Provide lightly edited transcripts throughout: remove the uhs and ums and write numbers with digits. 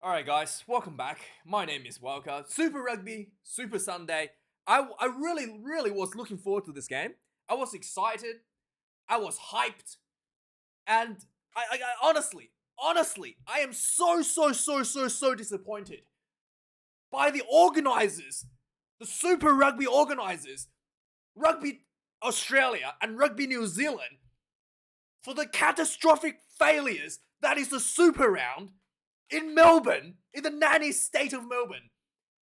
Alright guys, welcome back. My name is Wildkard. Super Rugby, Super Sunday. I really was looking forward to this game. I was excited. I was hyped. And I honestly, I am so disappointed by the organizers, the Super Rugby organizers, Rugby Australia and Rugby New Zealand, for the catastrophic failures that is the Super Round in Melbourne, in the nanny state of Melbourne.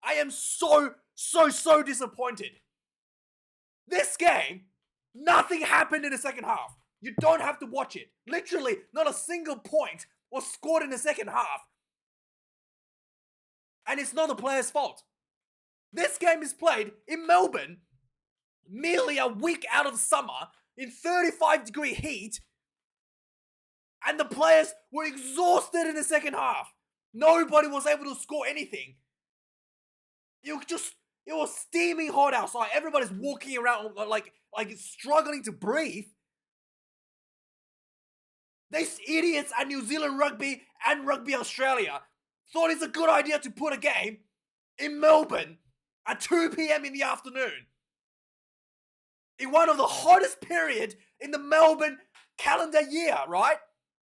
I am so disappointed. This game, nothing happened in the second half. You don't have to watch it. Literally, not a single point was scored in the second half. And it's not the players' fault. This game is played in Melbourne, merely a week out of summer, in 35-degree heat, and the players were exhausted in the second half. Nobody was able to score anything. It was steaming hot outside. Everybody's walking around like struggling to breathe. These idiots at New Zealand Rugby and Rugby Australia thought it's a good idea to put a game in Melbourne at 2 p.m. in the afternoon. In one of the hottest period in the Melbourne calendar year, right?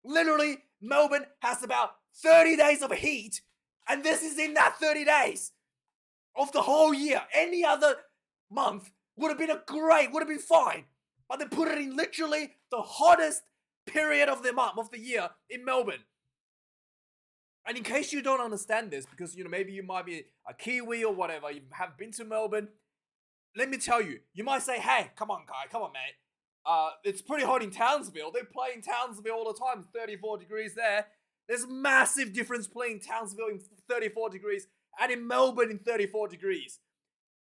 Literally, Melbourne has about 30 days of heat, and this is in that 30 days of the whole year. Any other month would have been fine. But they put it in literally the hottest period of the month, of the year in Melbourne. And in case you don't understand this, because maybe you might be a Kiwi or whatever, you have been to Melbourne, let me tell you, you might say, hey, come on, mate. It's pretty hot in Townsville. They play in Townsville all the time, 34 degrees there. There's massive difference playing Townsville in 34 degrees and in Melbourne in 34 degrees.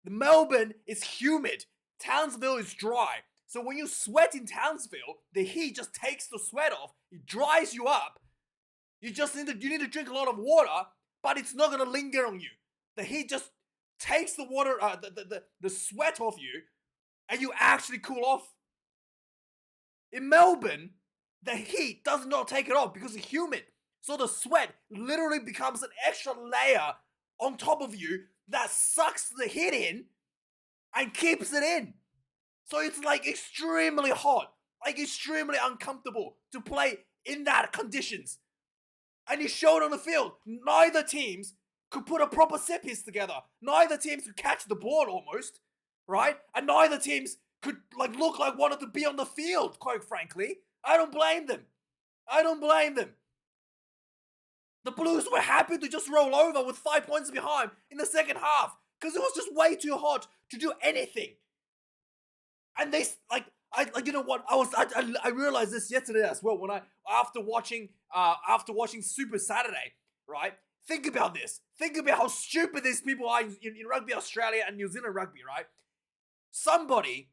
The Melbourne is humid. Townsville is dry. So when you sweat in Townsville, the heat just takes the sweat off. It dries you up. You need to drink a lot of water, but it's not going to linger on you. The heat just takes the water, the sweat off you, and you actually cool off. In Melbourne, the heat does not take it off because it's humid. So the sweat literally becomes an extra layer on top of you that sucks the heat in and keeps it in. So it's like extremely hot, like extremely uncomfortable to play in that conditions. And it showed on the field. Neither teams could put a proper set piece together. Neither teams could catch the ball almost, right? And neither teams could look like wanted to be on the field, quite frankly. I don't blame them. The Blues were happy to just roll over with 5 points behind in the second half because it was just way too hot to do anything. And they you know what? I realized this yesterday as well when after watching Super Saturday, right? Think about this. Think about how stupid these people are in Rugby Australia and New Zealand Rugby, right? Somebody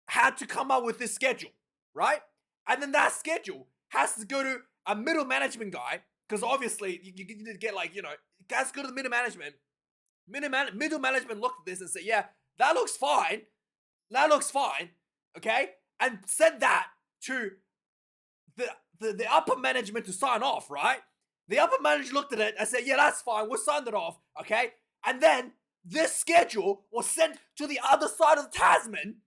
had to come up with this schedule, right? And then that schedule has to go to a middle management guy, because obviously you need to get has to go to the middle management. Middle management looked at this and said, yeah, that looks fine, okay? And send that to the upper management to sign off, right? The upper manager looked at it and said, yeah, that's fine, we'll sign it off, okay? And then this schedule was sent to the other side of the Tasman,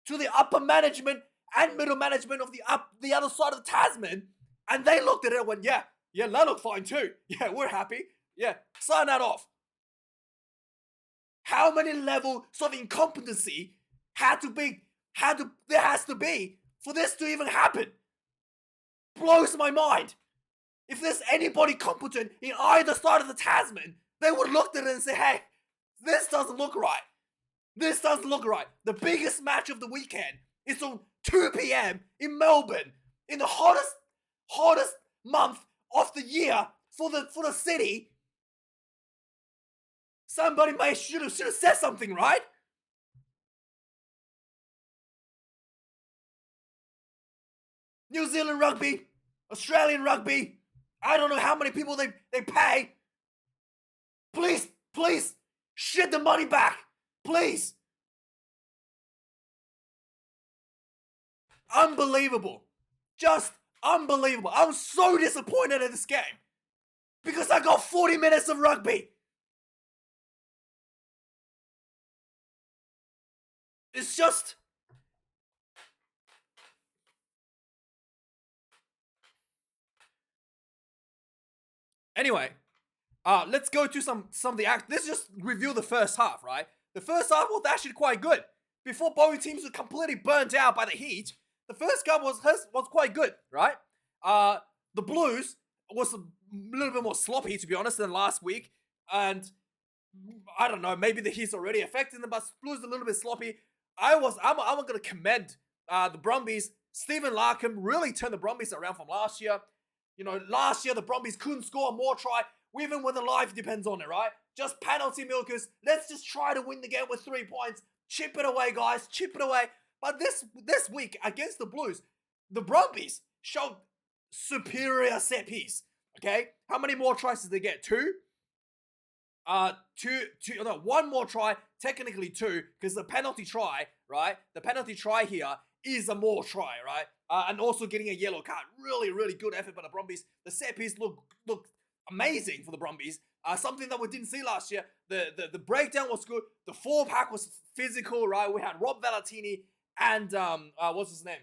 to the upper management and middle management of the other side of the Tasman, and they looked at it and went, yeah, that looked fine too. Yeah, we're happy. Yeah, sign that off. How many levels of incompetency there has to be for this to even happen? Blows my mind. If there's anybody competent in either side of the Tasman, they would look at it and say, hey, this doesn't look right. The biggest match of the weekend is on 2 p.m. in Melbourne, in the hottest month of the year for the city. Somebody should have said something, right? New Zealand Rugby, Australian Rugby, I don't know how many people they pay. Please, shit the money back. Please. Unbelievable. Just unbelievable. I'm so disappointed in this game. Because I got 40 minutes of rugby. It's just... Anyway, let's go to some of the act. Let's just review the first half, right? The first half was actually quite good. Before both teams were completely burnt out by the heat, the first half was quite good, right? The Blues was a little bit more sloppy, to be honest, than last week. And I don't know, maybe the heat's already affecting them, but Blues a little bit sloppy. I'm going to commend the Brumbies. Stephen Larkham really turned the Brumbies around from last year. You know, last year the Brumbies couldn't score more try, even when the life depends on it, right? Just penalty milkers. Let's just try to win the game with 3 points. Chip it away, guys. Chip it away. But this week against the Blues, the Brumbies showed superior set piece. Okay, how many more tries did they get? 2. One more try, technically 2, because the penalty try, right? The penalty try here is a more try, right? And also getting a yellow card. Really, really good effort by the Brumbies. The set piece looked amazing for the Brumbies. Something that we didn't see last year. The breakdown was good. The 4-pack was physical, right? We had Rob Valentini and what's his name?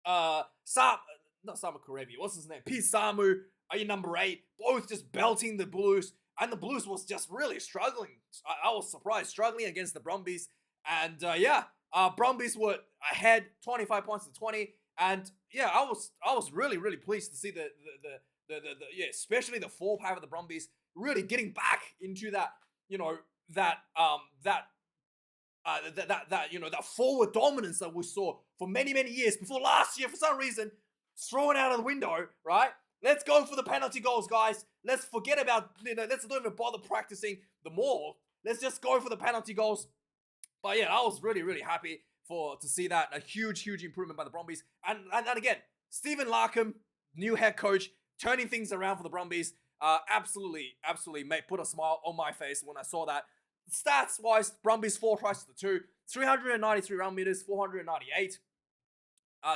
Not Samu Karevi. What's his name? P. Samu in number 8. Both just belting the Blues. And the Blues was just really struggling. I was surprised, struggling against the Brumbies. And Brumbies were ahead, 25 points to 20. And yeah, I was really, really pleased to see the especially the 4-pack of the Brumbies really getting back into that, that forward dominance that we saw for many, many years before last year. For some reason, it's thrown out of the window, right? Let's go for the penalty goals, guys. Let's forget about, let's not even bother practicing the more. Let's just go for the penalty goals. But yeah, I was really, really happy to see that. A huge, huge improvement by the Brumbies. And again, Stephen Larkham, new head coach, turning things around for the Brumbies. Absolutely put a smile on my face when I saw that. Stats-wise, Brumbies 4 tries to 2, 393 run meters, 498.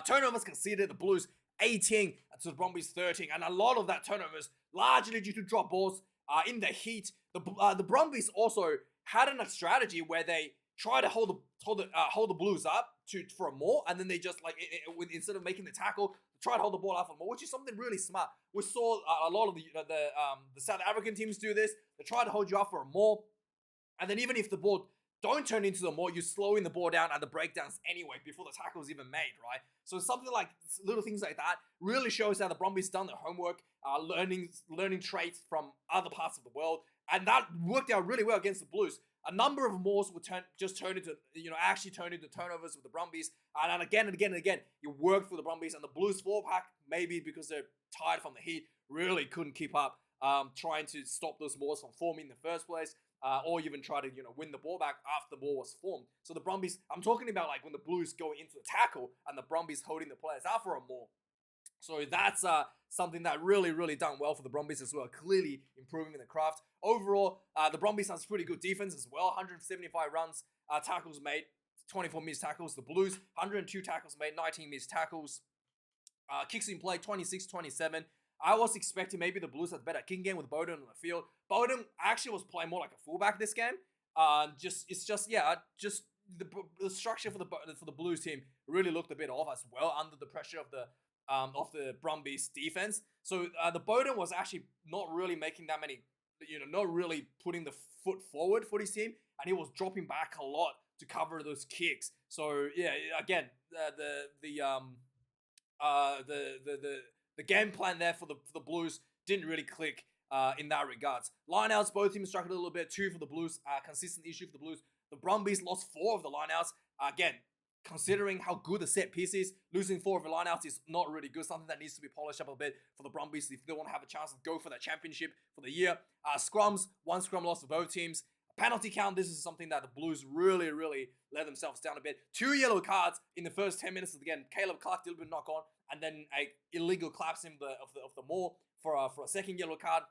Turnovers conceded, the Blues 18 to the Brumbies 13, and a lot of that turnovers largely due to drop balls in the heat. The Brumbies also had a strategy where they try to hold the Blues up for a more, and then they just instead of making the tackle, try to hold the ball out for more, which is something really smart. We saw a lot of the South African teams do this. They try to hold you up for a more, and then even if the ball don't turn into the more, you're slowing the ball down at the breakdowns anyway before the tackle is even made, right? So something like little things like that really shows how the Brumbies done their homework, learning traits from other parts of the world, and that worked out really well against the Blues. A number of mauls would turn into turnovers with the Brumbies, and again and again and again, it worked for the Brumbies. And the Blues 4-pack, maybe because they're tired from the heat, really couldn't keep up, trying to stop those mauls from forming in the first place. Or even try to, win the ball back after the ball was formed. So the Brumbies, I'm talking about like when the Blues go into the tackle and the Brumbies holding the players out for a maul. So that's something that really, really done well for the Brumbies as well, clearly improving in the craft. Overall, the Brumbies has pretty good defense as well, 175 runs, tackles made, 24 missed tackles. The Blues, 102 tackles made, 19 missed tackles. Kicks in play, 26-27. I was expecting maybe the Blues had better kicking game with Bowden on the field. Bowden actually was playing more like a fullback this game. The structure for the Blues team really looked a bit off as well under the pressure of the Brumbies defense. So the Bowden was actually not really making that many, not really putting the foot forward for his team, and he was dropping back a lot to cover those kicks. So yeah, again, the game plan there for the Blues didn't really click in that regards. Lineouts, both teams struggled a little bit. 2 for the Blues, consistent issue for the Blues. The Brumbies lost 4 of the lineouts. Again, considering how good the set piece is, losing 4 of the lineouts is not really good. Something that needs to be polished up a bit for the Brumbies if they want to have a chance to go for that championship for the year. Scrums, 1 scrum loss for both teams. Penalty count, this is something that the Blues really, really let themselves down a bit. 2 yellow cards in the first 10 minutes. Again, Caleb Clark did a bit knock on, and then a illegal collapse of the maul for a second yellow card.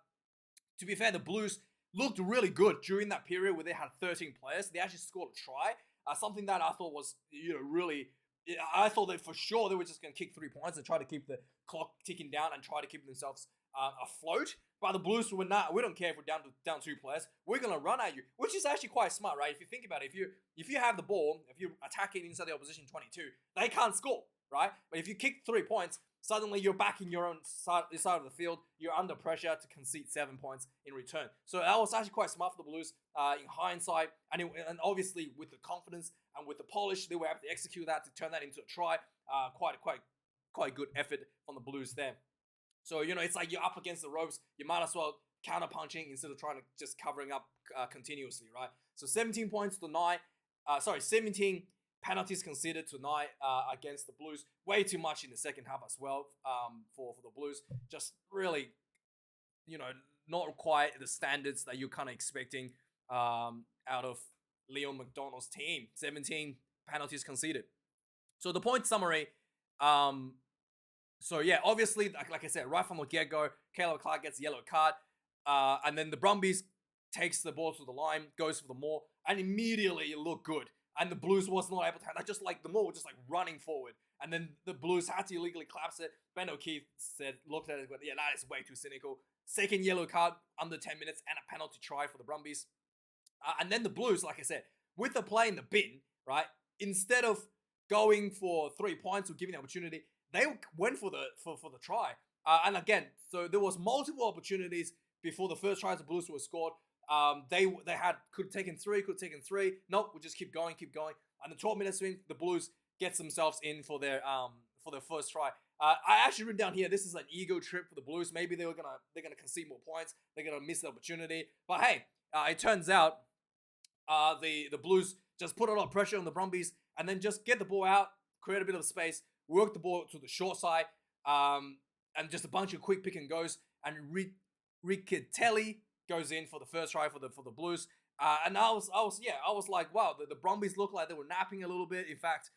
To be fair, the Blues looked really good during that period where they had 13 players. They actually scored a try. Something that I thought was, really... I thought that for sure they were just going to kick 3 points and try to keep the clock ticking down and try to keep themselves afloat. But the Blues were not. We don't care if we're down 2 players. We're gonna run at you, which is actually quite smart, right? If you think about it, if you have the ball, if you attack it inside the opposition 22, they can't score, right? But if you kick 3 points, suddenly you're back in your own side of the field. You're under pressure to concede 7 points in return. So that was actually quite smart for the Blues in hindsight, and obviously with the confidence and with the polish, they were able to execute that to turn that into a try. Quite good effort from the Blues there. So, it's like you're up against the ropes. You might as well counter-punching instead of trying to just covering up continuously, right? So 17 points to 9. 17 penalties conceded to 9 against the Blues. Way too much in the second half as well for the Blues. Just really, not quite the standards that you're kind of expecting out of Leon McDonald's team. 17 penalties conceded. So the point summary, so yeah, obviously, like I said, right from the get-go, Caleb Clark gets a yellow card, and then the Brumbies takes the ball to the line, goes for the maul, and immediately it looked good. And the Blues was not able to have that, just like the maul was just like running forward. And then the Blues had to illegally collapse it. Ben O'Keefe looked at it, but yeah, that is way too cynical. Second yellow card under 10 minutes and a penalty try for the Brumbies. And then the Blues, like I said, with the play in the bin, right, instead of going for 3 points or giving the opportunity, they went for the try. And again, so there was multiple opportunities before the first try the Blues were scored. They could have taken three. Nope, we'll just keep going. And the 12 minutes in, the Blues gets themselves in for their first try. I actually written down here, this is an ego trip for the Blues. Maybe they're gonna concede more points. They're gonna miss the opportunity. But hey, it turns out the Blues just put a lot of pressure on the Brumbies and then just get the ball out, create a bit of space, work the ball to the short side, and just a bunch of quick pick and goes. And Riccitelli goes in for the first try for the Blues. And I was like, wow, the Brumbies looked like they were napping a little bit. In fact,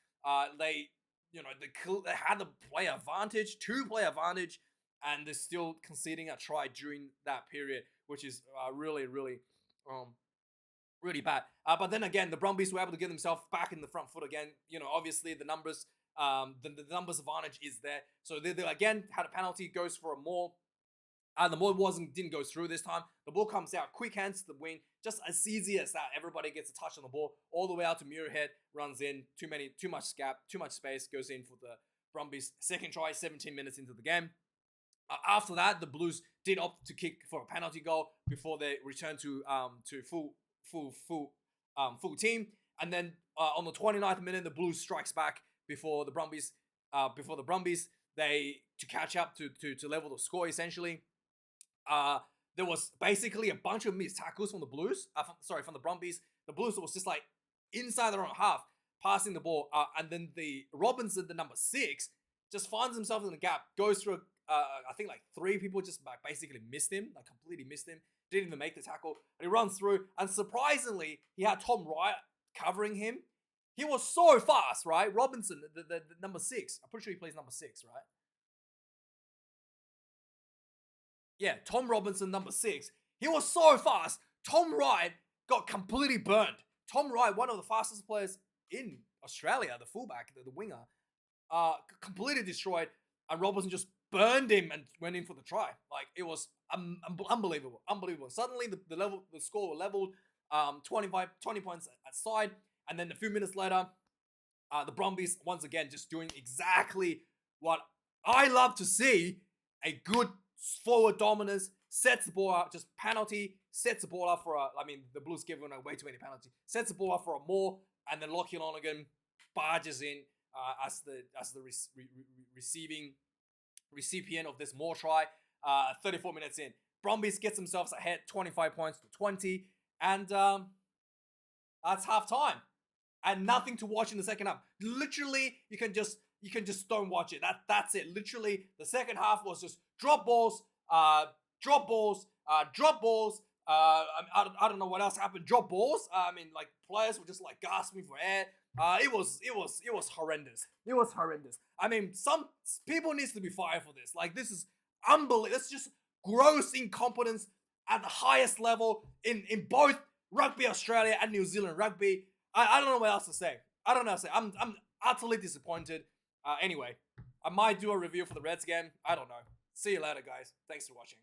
they had the player advantage, 2-player advantage, and they're still conceding a try during that period, which is really bad. But then again, the Brumbies were able to get themselves back in the front foot again. Obviously the numbers, the numbers advantage is there. So they again had a penalty, goes for a maul. The maul didn't go through this time. The ball comes out, quick hands to the wing, just as easy as that. Everybody gets a touch on the ball, all the way out to Muirhead, runs in, too much gap, too much space, goes in for the Brumbies' second try, 17 minutes into the game. After that, the Blues did opt to kick for a penalty goal before they returned to full team. And then on the 29th minute, the Blues strikes back before the Brumbies they to catch up to level the score essentially. There was basically a bunch of missed tackles from the Blues. From the Brumbies. The Blues was just like inside their own half, passing the ball, and then the Robinson, the number 6, just finds himself in the gap, goes through. I think like 3 people just basically missed him, like completely missed him. Didn't even make the tackle, and he runs through. And surprisingly, he had Tom Wright covering him. He was so fast, right? Robinson, the number 6. I'm pretty sure he plays number 6, right? Yeah, Tom Robinson, number 6. He was so fast. Tom Wright got completely burned. Tom Wright, one of the fastest players in Australia, the fullback, the winger, completely destroyed. And Robinson just burned him and went in for the try. Like, it was unbelievable. Suddenly, the score was leveled, 20 points aside. And then a few minutes later, the Brumbies, once again, just doing exactly what I love to see. A good forward dominance, sets the ball up, just penalty, sets the ball up for the Blues given way too many penalties, sets the ball up for a more, and then Lachie Lonergan barges in as the recipient of this more try. 34 minutes in, Brumbies gets themselves ahead, 25 points to 20, and that's half time, and nothing to watch in the second half. Literally, you can just don't watch it. That's it. Literally, the second half was just drop balls. I don't know what else happened. Drop balls. Players were just like gasping for air. It was horrendous. It was horrendous. Some people needs to be fired for this. Like, this is unbelievable. It's just gross incompetence at the highest level in both Rugby Australia and New Zealand Rugby. I don't know what else to say. I'm utterly disappointed. Anyway, I might do a review for the Reds game. I don't know. See you later, guys. Thanks for watching.